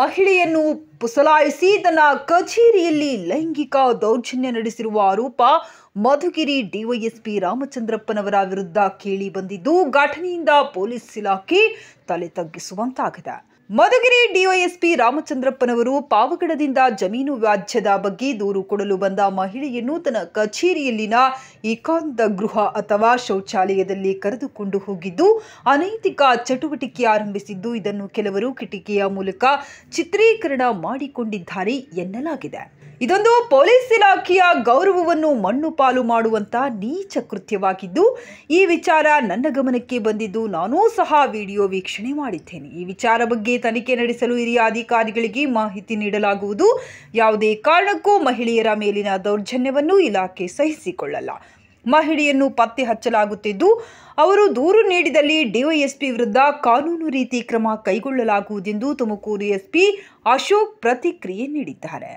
ಮಹಿಳೆಯನ್ನು ಪುಸಲಾಯಿಸಿ ತನ್ನ ಕಚೇರಿಯಲ್ಲಿ ಲೈಂಗಿಕ ದೌರ್ಜನ್ಯ ನಡೆಸಿರುವ ಆರೋಪ ಮಧುಗಿರಿ ಡಿವೈಎಸ್ಪಿ ರಾಮಚಂದ್ರಪ್ಪನವರ ವಿರುದ್ಧ ಕೇಳಿ ಬಂದಿದ್ದು, ಘಟನೆಯಿಂದ ಪೊಲೀಸ್ ಇಲಾಖೆ ತಲೆ ತಗ್ಗಿಸುವಂತಾಗಿದೆ. ಮಧುಗಿರಿ ಡಿವೈಎಸ್ಪಿ ರಾಮಚಂದ್ರಪ್ಪನವರು ಪಾವಗಡದಿಂದ ಜಮೀನು ವ್ಯಾಜ್ಯದ ಬಗ್ಗೆ ದೂರು ಕೊಡಲು ಬಂದ ಮಹಿಳೆಯನ್ನು ತನ್ನ ಕಚೇರಿಯಲ್ಲಿನ ಏಕಾಂತ ಗೃಹ ಅಥವಾ ಶೌಚಾಲಯದಲ್ಲಿ ಕರೆದುಕೊಂಡು ಹೋಗಿದ್ದು, ಅನೈತಿಕ ಚಟುವಟಿಕೆ ಆರಂಭಿಸಿದ್ದು, ಇದನ್ನು ಕೆಲವರು ಕಿಟಿಕಿಯ ಮೂಲಕ ಚಿತ್ರೀಕರಣ ಮಾಡಿಕೊಂಡಿದ್ದಾರೆ ಎನ್ನಲಾಗಿದೆ. ಇದೊಂದು ಪೊಲೀಸ್ ಇಲಾಖೆಯ ಗೌರವವನ್ನು ಮಣ್ಣು ಪಾಲು ಮಾಡುವಂತ ನೀಚ ಕೃತ್ಯವಾಗಿದ್ದು, ಈ ವಿಚಾರ ನನ್ನ ಗಮನಕ್ಕೆ ಬಂದಿದ್ದು ನಾನೂ ಸಹ ವಿಡಿಯೋ ವೀಕ್ಷಣೆ ಮಾಡಿದ್ದೇನೆ. ಈ ವಿಚಾರ ಬಗ್ಗೆ ತನಿಖೆ ನಡೆಸಲು ಹಿರಿಯ ಅಧಿಕಾರಿಗಳಿಗೆ ಮಾಹಿತಿ ನೀಡಲಾಗುವುದು. ಯಾವುದೇ ಕಾರಣಕ್ಕೂ ಮಹಿಳೆಯರ ಮೇಲಿನ ದೌರ್ಜನ್ಯವನ್ನು ಇಲಾಖೆ ಸಹಿಸಿಕೊಳ್ಳಲ್ಲ. ಮಹಿಳೆಯನ್ನು ಪತ್ತೆ ಹಚ್ಚಲಾಗುತ್ತಿದ್ದು, ಅವರು ದೂರು ನೀಡಿದಲ್ಲಿ ಡಿವೈಎಸ್ಪಿ ವಿರುದ್ಧ ಕಾನೂನು ರೀತಿ ಕ್ರಮ ಕೈಗೊಳ್ಳಲಾಗುವುದೆಂದು ತುಮಕೂರು ಎಸ್ಪಿ ಅಶೋಕ್ ಪ್ರತಿಕ್ರಿಯೆ ನೀಡಿದ್ದಾರೆ.